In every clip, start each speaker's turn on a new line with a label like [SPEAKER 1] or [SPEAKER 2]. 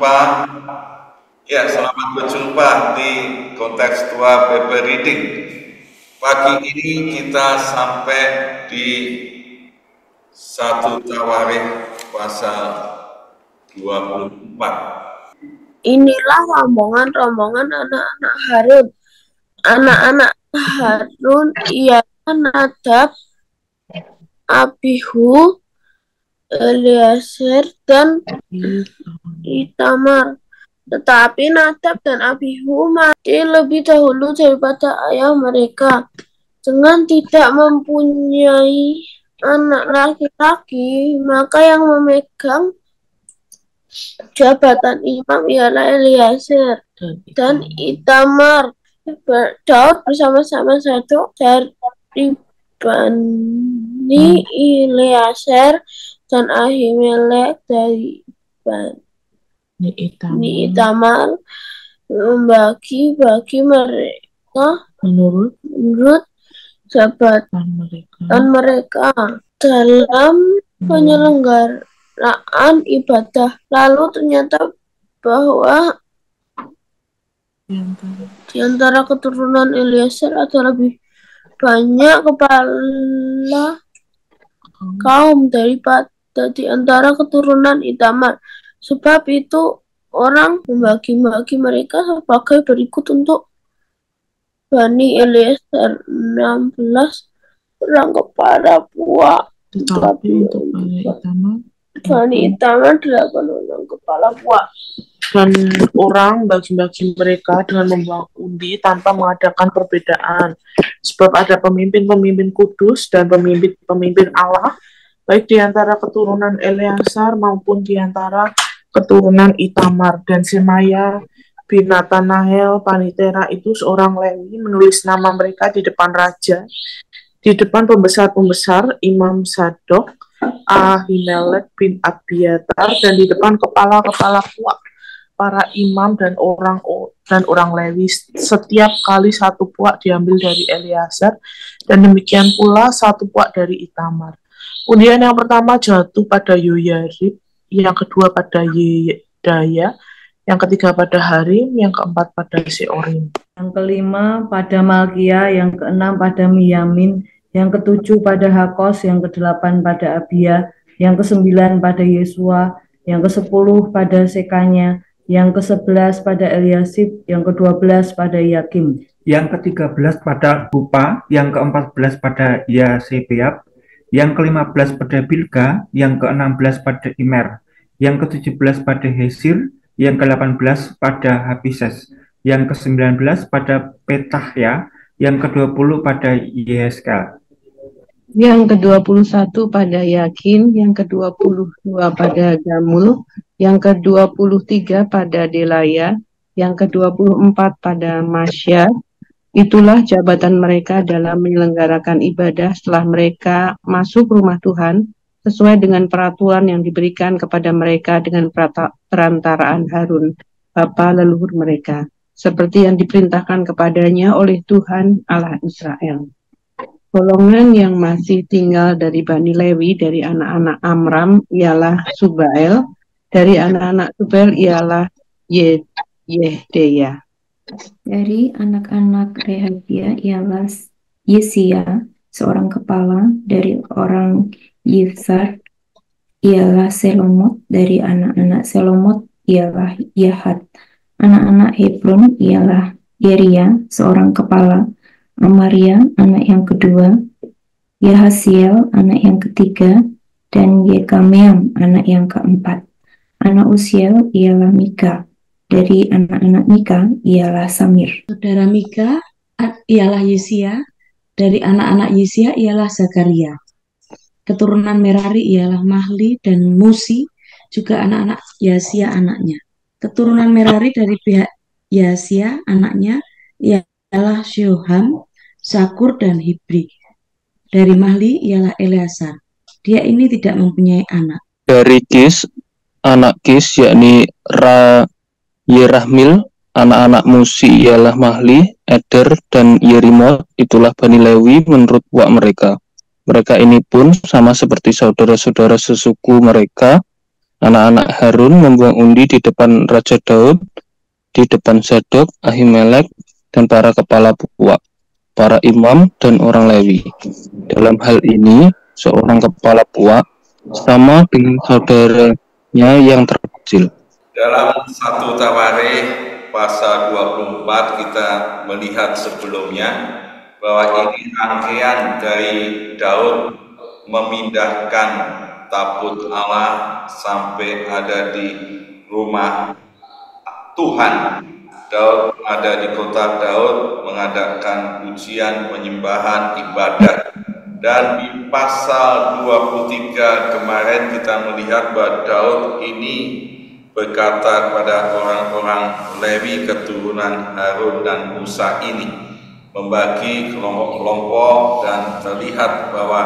[SPEAKER 1] berjumpa. Ya, selamat berjumpa di kontekstual paper reading. Pagi ini kita sampai di 1 Tawarikh pasal 24.
[SPEAKER 2] Inilah rombongan anak-anak Harun. Anak-anak Harun ialah Nadab, Abihu, Eleazar, dan Itamar. Tetapi Nadab dan Abihu mati lebih dahulu daripada ayah mereka, dengan tidak mempunyai anak laki-laki. Maka yang memegang jabatan imam ialah Eleazar dan Itamar. Daud bersama-sama Zadok dari Bani Eleazar dan Ahimelek dari Bani Itamar membagi-bagi mereka menurut jabatan mereka dalam penyelenggaraan ibadah. Lalu ternyata bahwa di antara keturunan Eleazar ada lebih banyak kepala kaum daripada di antara keturunan Itamar. Sebab itu orang membagi-bagi mereka sebagai berikut: untuk Bani Eleazar 16 orang kepala puak, tetapi untuk Bani Itamar 8 orang kepala puak.
[SPEAKER 3] Dan orang bagi-bagi mereka dengan membuang undi tanpa mengadakan perbedaan. Sebab ada pemimpin-pemimpin kudus dan pemimpin-pemimpin Allah, baik di antara keturunan Eleazar maupun di antara keturunan Itamar. Dan Semaya bin Natanahel Panitera itu seorang Lewi menulis nama mereka di depan raja, di depan pembesar-pembesar, Imam Zadok, Ahimelek bin Abiatar, dan di depan kepala-kepala puak, para imam dan orang Lewi. Setiap kali satu puak diambil dari Eleazar, dan demikian pula satu puak dari Itamar. Kemudian yang pertama jatuh pada Yoyarib, yang kedua pada Yedaya, yang ketiga pada Harim, yang keempat pada Seorim,
[SPEAKER 4] yang kelima pada Malkia, yang keenam pada Miyamin, yang ketujuh pada Hakos, yang kedelapan pada Abia, yang kesembilan pada Yesua, yang kesepuluh pada Sekanya, yang ke-11 pada Eliasib, yang ke-12 pada Yakim,
[SPEAKER 5] yang ke-13 pada Bupa, yang ke-14 pada Yasebeab, yang ke-15 pada Bilga, yang ke-16 pada Imer, yang ke-17 pada Hesir, yang ke-18 pada Hapises, yang ke-19 pada Petahya, yang ke-20 pada Yehezkel,
[SPEAKER 6] yang ke-21 pada Yakin, yang ke-22 pada Gamul, yang ke-23 pada Delaya, yang ke-24 pada Masya. Itulah jabatan mereka dalam menyelenggarakan ibadah setelah mereka masuk rumah Tuhan, sesuai dengan peraturan yang diberikan kepada mereka dengan perantaraan Harun, bapa leluhur mereka, seperti yang diperintahkan kepadanya oleh Tuhan Allah Israel. Golongan yang masih tinggal dari Bani Lewi dari anak-anak Amram ialah Subael, dari anak-anak Subael ialah Yehdeya.
[SPEAKER 7] Dari anak-anak Rehabia ialah Yesia, seorang kepala. Dari orang Yifsar ialah Selomot. Dari anak-anak Selomot ialah Yahat. Anak-anak Hebron ialah Yeria, seorang kepala. Amaria, anak yang kedua. Yahasiel, anak yang ketiga. Dan Yekameam, anak yang keempat. Anak Usiel ialah Mika. Dari anak-anak Mika ialah Samir.
[SPEAKER 8] Saudara Mika ialah Yesia. Dari anak-anak Yesia ialah Zakaria. Keturunan Merari ialah Mahli dan Musi, juga anak-anak Yasia anaknya. Keturunan Merari dari pihak Yasia anaknya ialah Shoham, Sakur, dan Hibri. Dari Mahli ialah Eleazar. Dia ini tidak mempunyai anak.
[SPEAKER 9] Dari Kis, anak Kis yakni Yerahmil, anak-anak Musi ialah Mahli, Eder, dan Yerimot. Itulah Bani Lewi menurut puak mereka. Mereka ini pun sama seperti saudara-saudara sesuku mereka, Anak-anak Harun membuang undi di depan Raja Daud, di depan Zadok, Ahimelek, dan para kepala puak, para imam, dan orang Lewi. Dalam hal ini, seorang kepala puak sama dengan saudaranya yang terkecil.
[SPEAKER 1] Dalam 1 Tawarikh pasal 24 kita melihat sebelumnya bahwa ini rangkaian dari Daud memindahkan tabut Allah sampai ada di rumah Tuhan. Daud ada di kota Daud mengadakan pujian, penyembahan, ibadat. Dan di pasal 23 kemarin kita melihat bahwa Daud ini berkata kepada orang-orang Lewi keturunan Harun dan Musa ini membagi kelompok-kelompok, dan terlihat bahwa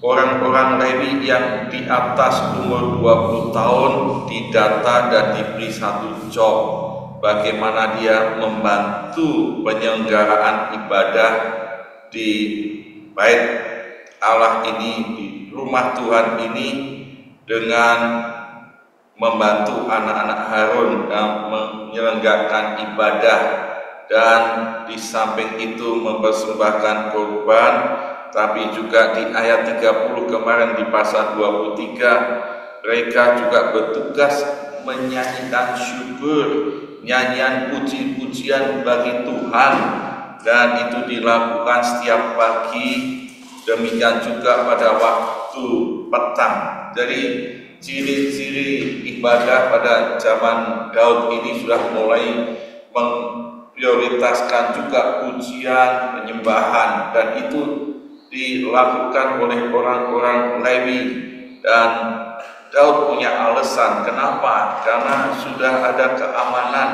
[SPEAKER 1] orang-orang Lewi yang di atas umur 20 tahun didata dan diberi satu job bagaimana dia membantu penyelenggaraan ibadah di bait Allah ini, di rumah Tuhan ini, dengan membantu anak-anak Harun dalam menyelenggarakan ibadah, dan di samping itu mempersembahkan korban. Tapi juga di ayat 30 kemarin di pasal 23 mereka juga bertugas menyanyikan syukur, nyanyian puji-pujian bagi Tuhan, dan itu dilakukan setiap pagi, demikian juga pada waktu petang. Jadi ciri-ciri ibadah pada zaman Daud ini sudah mulai memprioritaskan juga pujian, penyembahan, dan itu dilakukan oleh orang-orang Lewi. Dan Daud punya alasan kenapa, karena sudah ada keamanan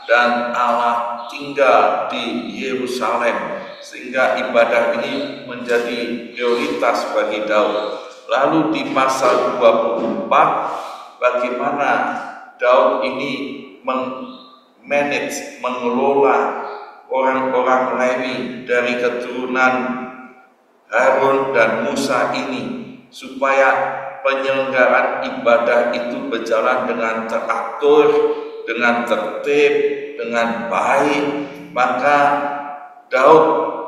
[SPEAKER 1] dan Allah tinggal di Yerusalem, sehingga ibadah ini menjadi prioritas bagi Daud. Lalu di pasal 24 bagaimana Daud ini mengelola orang-orang Lewi dari keturunan Harun dan Musa ini supaya penyelenggaraan ibadah itu berjalan dengan teratur, dengan tertib, dengan baik. Maka Daud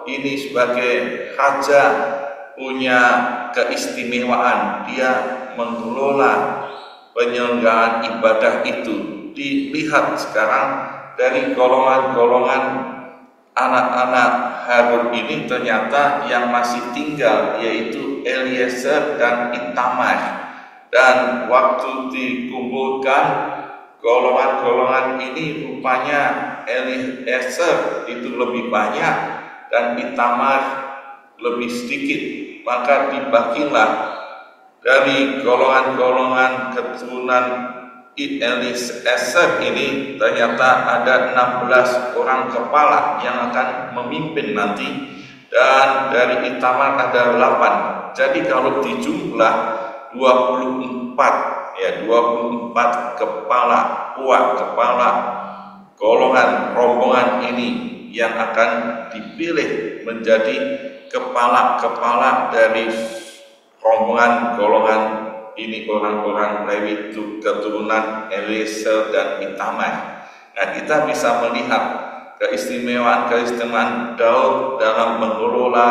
[SPEAKER 1] ini sebagai raja punya keistimewaan, dia mengelola penyelenggaraan ibadah itu. Dilihat sekarang dari golongan-golongan anak-anak Harun ini ternyata yang masih tinggal yaitu Eliezer dan Itamar. Dan waktu dikumpulkan golongan-golongan ini rupanya Eliezer itu lebih banyak dan Itamar lebih sedikit. Maka dibagilah dari golongan-golongan keturunan Eliezer ini ternyata ada 16 orang kepala yang akan memimpin nanti, dan dari Itamar ada 8. Jadi kalau dijumlah 24 kepala puak, kepala golongan rombongan ini yang akan dipilih menjadi kepala-kepala dari rombongan golongan ini, orang-orang Lewi itu keturunan Eliezer dan Itamar. Nah, kita bisa melihat keistimewaan Daud dalam mengelola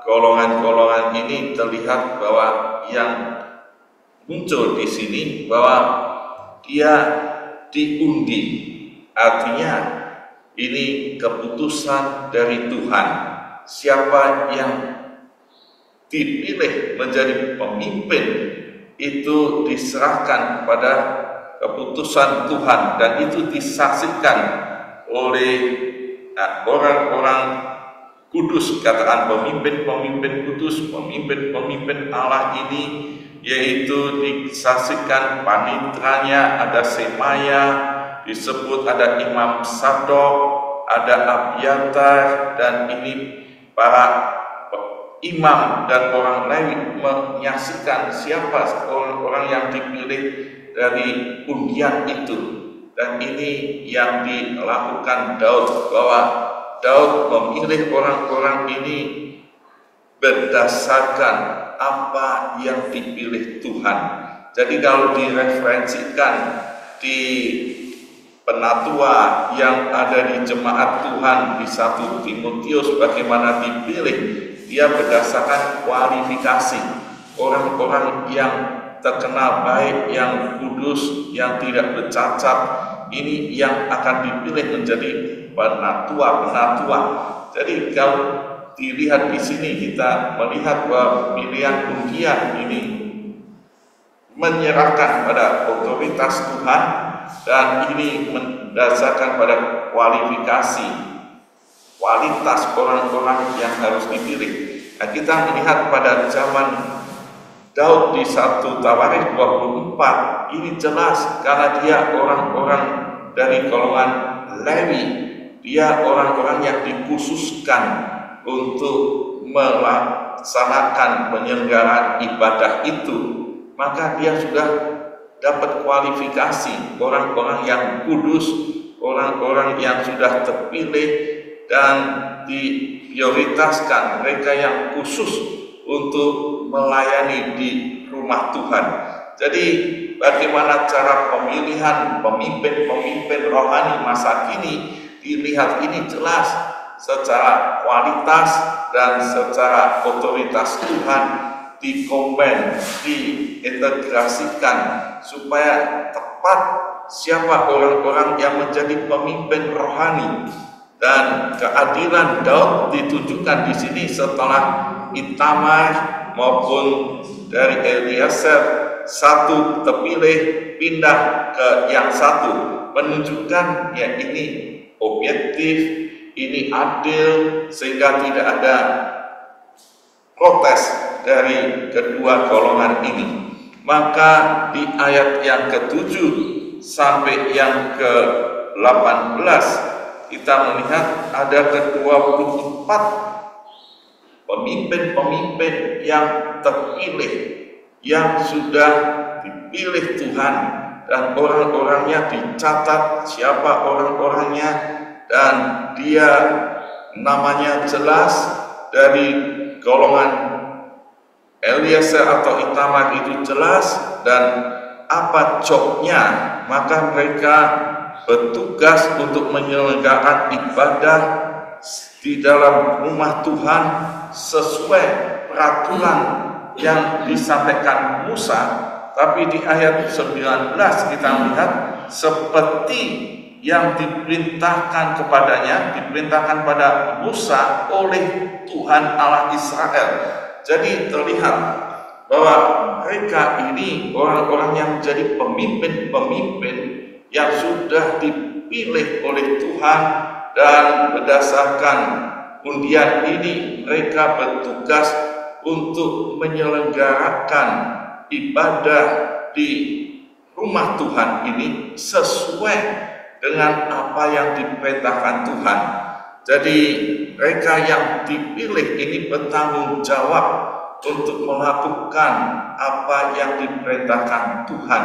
[SPEAKER 1] golongan-golongan ini. Terlihat bahwa yang muncul di sini bahwa dia diundi, artinya ini keputusan dari Tuhan. Siapa yang dipilih menjadi pemimpin itu diserahkan pada keputusan Tuhan, dan itu disaksikan oleh orang-orang kudus. Katakan pemimpin-pemimpin kudus, pemimpin-pemimpin Allah ini, yaitu disaksikan panitranya ada Semaya, disebut ada Imam Sadok, ada Abiatar, dan ini para imam dan orang Lewi menyaksikan siapa orang-orang yang dipilih dari undian itu. Dan ini yang dilakukan Daud, bahwa Daud memilih orang-orang ini berdasarkan apa yang dipilih Tuhan. Jadi kalau direferensikan di penatua yang ada di jemaat Tuhan di 1 Timotius bagaimana dipilih, dia berdasarkan kualifikasi orang-orang yang terkenal baik, yang kudus, yang tidak bercacat. Ini yang akan dipilih menjadi penatua. Jadi kalau dilihat di sini kita melihat bahwa pilihan undian ini menyerahkan pada otoritas Tuhan dan ini mendasarkan pada kualitas orang-orang yang harus dipilih. Nah, kita melihat pada zaman Daud di 1 Tawarikh 24 ini jelas karena dia orang-orang dari golongan Lewi, dia orang-orang yang dikhususkan untuk melaksanakan penyelenggaraan ibadah itu, maka dia sudah dapat kualifikasi orang-orang yang kudus, orang-orang yang sudah terpilih dan diprioritaskan, mereka yang khusus untuk melayani di rumah Tuhan. Jadi bagaimana cara pemilihan pemimpin rohani masa kini, dilihat ini jelas secara kualitas dan secara otoritas Tuhan dikombin, diintegrasikan supaya tepat siapa orang-orang yang menjadi pemimpin rohani. Dan keadilan Daud ditunjukkan di sini setelah Itamar maupun dari Eliezer satu terpilih pindah ke yang satu, menunjukkan ya ini objektif, ini adil, sehingga tidak ada protes dari kedua golongan ini. Maka di ayat yang ke-7 sampai yang ke-18 kita melihat ada ke-24 pemimpin-pemimpin yang terpilih, yang sudah dipilih Tuhan, dan orang-orangnya dicatat siapa orang-orangnya, dan dia namanya jelas dari golongan Eliezer atau Itamar itu jelas, dan apa jobnya, maka mereka bertugas untuk menyelenggarakan ibadah di dalam rumah Tuhan sesuai peraturan yang disampaikan Musa. Tapi di ayat 19 kita melihat seperti yang diperintahkan pada Musa oleh Tuhan Allah Israel. Jadi terlihat bahwa mereka ini orang-orang yang menjadi pemimpin-pemimpin yang sudah dipilih oleh Tuhan, dan berdasarkan undian ini mereka bertugas untuk menyelenggarakan ibadah di rumah Tuhan ini sesuai dengan apa yang diperintahkan Tuhan. Jadi mereka yang dipilih ini bertanggung jawab untuk melakukan apa yang diperintahkan Tuhan.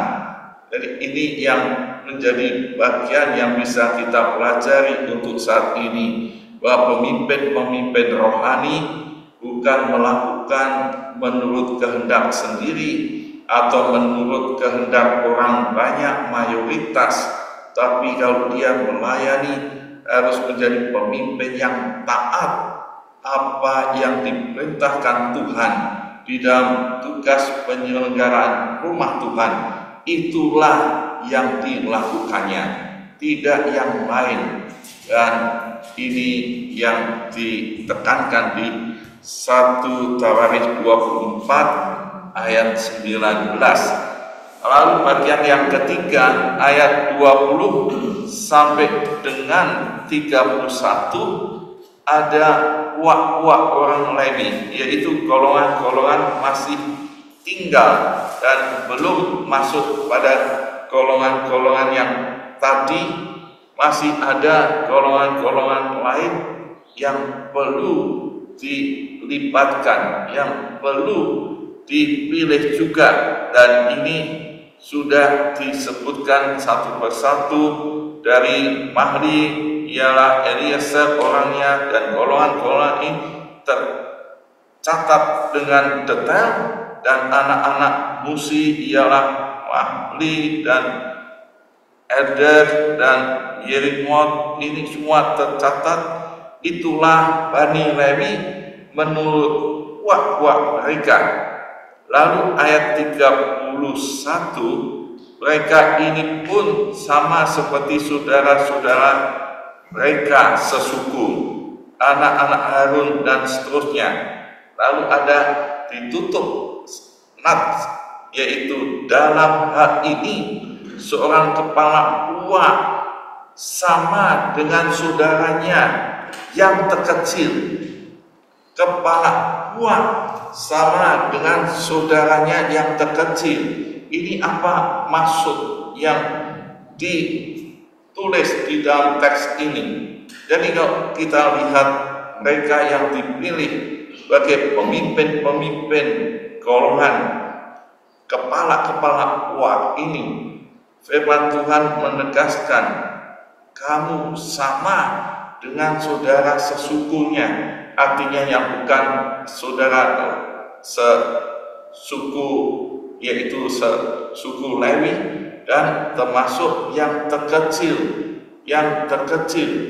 [SPEAKER 1] Jadi ini yang menjadi bagian yang bisa kita pelajari untuk saat ini, bahwa pemimpin-pemimpin rohani bukan melakukan menurut kehendak sendiri atau menurut kehendak orang banyak mayoritas, tapi kalau dia melayani harus menjadi pemimpin yang taat apa yang diperintahkan Tuhan di dalam tugas penyelenggaraan rumah Tuhan. Itulah yang dilakukannya, tidak yang lain. Dan ini yang ditekankan di 1 Tawarikh 24 ayat 19. Lalu bagian yang ketiga ayat 20 sampai dengan 31 ada uak-uak orang Lewi, yaitu golongan-golongan masih tinggal dan belum masuk pada golongan-golongan yang tadi. Masih ada golongan-golongan lain yang perlu dilibatkan, yang perlu dipilih juga, dan ini sudah disebutkan satu persatu. Dari Mahli ialah Eliezer orangnya, dan golongan-golongan ini tercatat dengan detail, dan anak-anak Musi ialah Mahli dan Eder dan Yerimot. Ini semua tercatat. Itulah Bani Lewi menurut puak-puak mereka. Lalu ayat 31, mereka ini pun sama seperti saudara-saudara mereka sesuku, anak-anak Harun dan seterusnya. Lalu ada ditutup nat, yaitu dalam hal ini seorang kepala puak sama dengan saudaranya yang terkecil. Kepala puak sama dengan saudaranya yang terkecil. Ini apa maksud yang ditulis di dalam teks ini? Jadi kalau kita lihat mereka yang dipilih sebagai pemimpin-pemimpin golongan kepala-kepala puak ini, firman Tuhan menegaskan kamu sama dengan saudara sesukunya. Artinya yang bukan saudara sesuku, yaitu suku Lewi, dan termasuk yang terkecil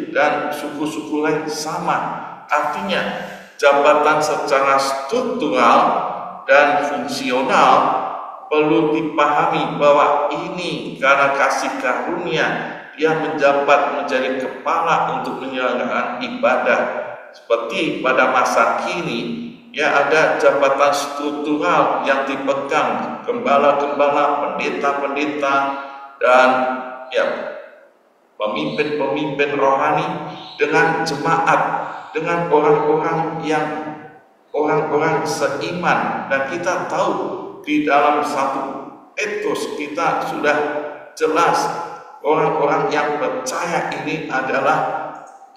[SPEAKER 1] dan suku-suku lain sama. Artinya jabatan secara struktural dan fungsional perlu dipahami bahwa ini karena kasih karunia dia menjabat menjadi kepala untuk menyelenggarakan ibadah. Seperti pada masa kini, ya ada jabatan struktural yang dipegang gembala-gembala, pendeta-pendeta, dan ya pemimpin-pemimpin rohani dengan jemaat, dengan orang-orang seiman. Dan kita tahu di dalam satu etos kita sudah jelas orang-orang yang percaya ini adalah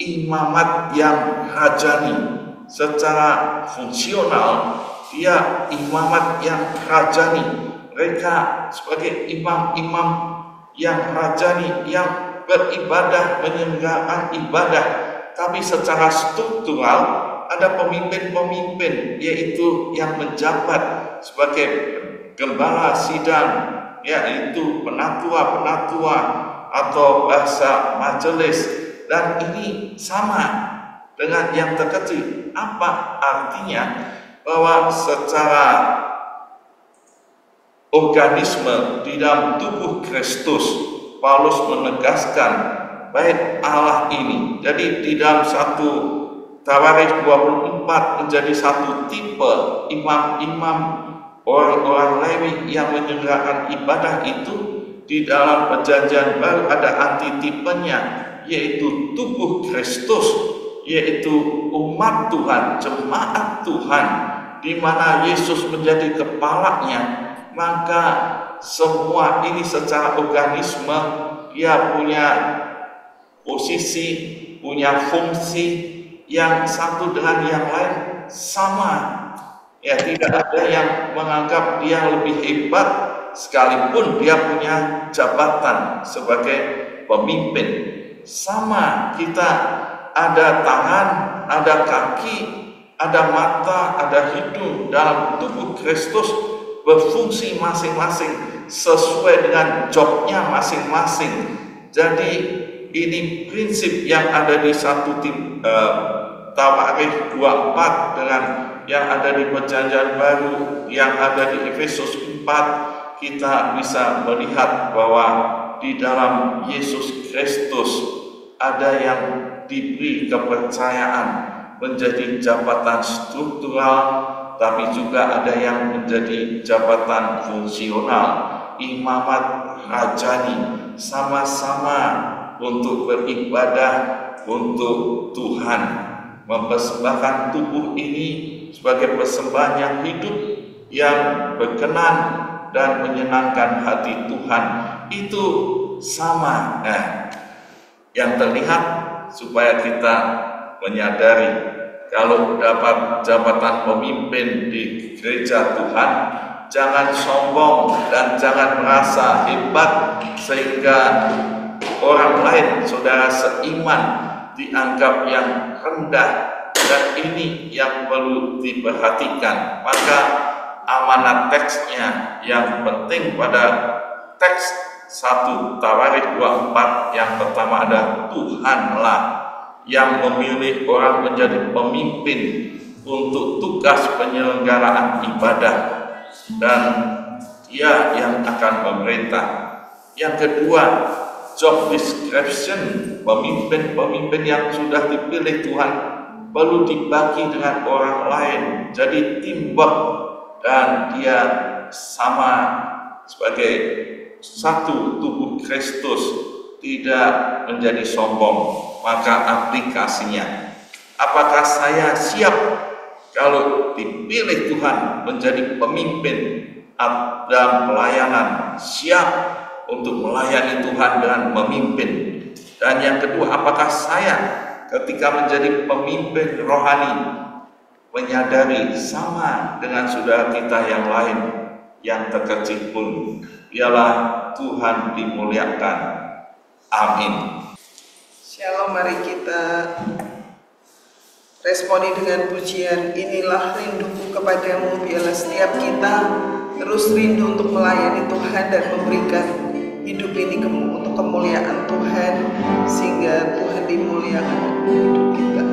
[SPEAKER 1] imamat yang rajani. Secara fungsional dia imamat yang rajani. Mereka sebagai imam-imam yang rajani yang beribadah, menyelenggarakan ibadah. Tapi secara struktural ada pemimpin-pemimpin, yaitu yang menjabat sebagai gembala sidang, yaitu penatua-penatua atau bahasa majelis. Dan ini sama dengan yang terkecil. Apa artinya? Bahwa secara organisme di dalam tubuh Kristus, Paulus menegaskan baik Allah ini. Jadi di dalam 1 Tawarikh 24 menjadi satu tipe imam-imam orang-orang Lewi yang menyelenggarakan ibadah itu. Di dalam perjanjian baru ada antitipenya, yaitu tubuh Kristus, yaitu umat Tuhan, jemaat Tuhan, di mana Yesus menjadi kepalanya. Maka semua ini secara organisme dia punya posisi, punya fungsi yang satu dengan yang lain sama. Ya, tidak ada yang menganggap dia lebih hebat sekalipun dia punya jabatan sebagai pemimpin. Sama, kita ada tangan, ada kaki, ada mata, ada hidung dalam tubuh Kristus, berfungsi masing-masing sesuai dengan jobnya masing-masing. Jadi ini prinsip yang ada di 1 Tawarikh 24 dengan yang ada di perjanjian baru, yang ada di Efesus 4. Kita bisa melihat bahwa di dalam Yesus Kristus ada yang diberi kepercayaan menjadi jabatan struktural, tapi juga ada yang menjadi jabatan fungsional, imamat rajani, sama-sama untuk beribadah untuk Tuhan, mempersembahkan tubuh ini sebagai persembahan yang hidup, yang berkenan dan menyenangkan hati Tuhan. Itu sama. Nah, yang terlihat supaya kita menyadari kalau dapat jabatan pemimpin di gereja Tuhan, jangan sombong dan jangan merasa hebat sehingga orang lain, saudara seiman, dianggap yang rendah. Dan ini yang perlu diperhatikan. Maka amanat teksnya yang penting pada teks 1 Tawarikh 24 yang pertama ada Tuhanlah yang memilih orang menjadi pemimpin untuk tugas penyelenggaraan ibadah dan Dia yang akan memerintah. Yang kedua, job description, pemimpin-pemimpin yang sudah dipilih Tuhan perlu dibagi dengan orang lain, jadi teamwork, dan dia sama sebagai satu tubuh Kristus, tidak menjadi sombong. Maka aplikasinya, apakah saya siap kalau dipilih Tuhan menjadi pemimpin dalam pelayanan, siap untuk melayani Tuhan dengan memimpin? Dan yang kedua, apakah saya ketika menjadi pemimpin rohani menyadari sama dengan saudara kita yang lain yang terkecil pun biarlah Tuhan dimuliakan. Amin.
[SPEAKER 10] Shalom, mari kita responi dengan pujian. Inilah rinduku kepadamu, biarlah setiap kita terus rindu untuk melayani Tuhan dan memberikan hidup ini untuk kemuliaan Tuhan, sehingga Tuhan dimuliakan dalam hidup kita.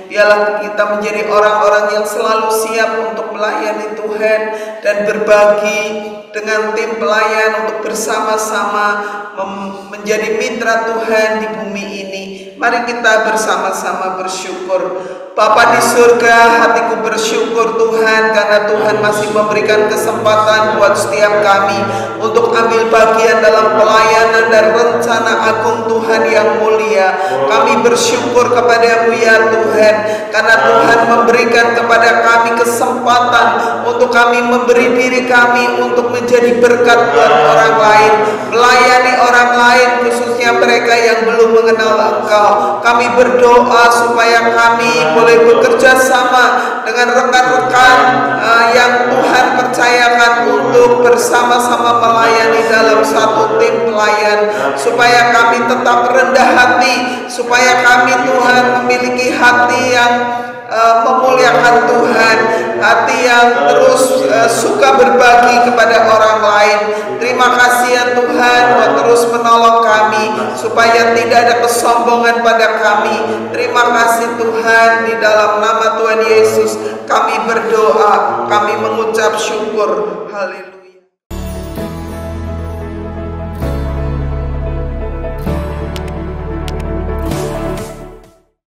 [SPEAKER 10] Biarlah kita menjadi orang-orang yang selalu siap untuk melayani Tuhan dan berbagi dengan tim pelayan untuk bersama-sama menjadi mitra Tuhan di bumi ini. Mari kita bersama-sama bersyukur. Bapa di surga, hatiku bersyukur Tuhan karena Tuhan masih memberikan kesempatan buat setiap kami untuk ambil bagian dalam pelayanan dan rencana agung Tuhan yang mulia. Kami bersyukur kepadamu ya Tuhan, karena Tuhan memberikan kepada kami kesempatan untuk kami memberi diri kami untuk menjadi berkat buat orang lain, melayani orang lain, khususnya mereka yang belum mengenal Engkau. Kami berdoa supaya kami boleh bekerja sama dengan rekan-rekan yang Tuhan percayakan untuk bersama-sama melayani dalam satu tim pelayan, supaya kami tetap rendah hati, supaya kami Tuhan memiliki hati yang memuliakan Tuhan. hati yang terus suka berbagi kepada orang lain. Terima kasih ya Tuhan, Kau terus menolong kami supaya tidak ada kesombongan pada kami. Terima kasih Tuhan, di dalam nama Tuhan Yesus kami berdoa, kami mengucap syukur. Haleluya.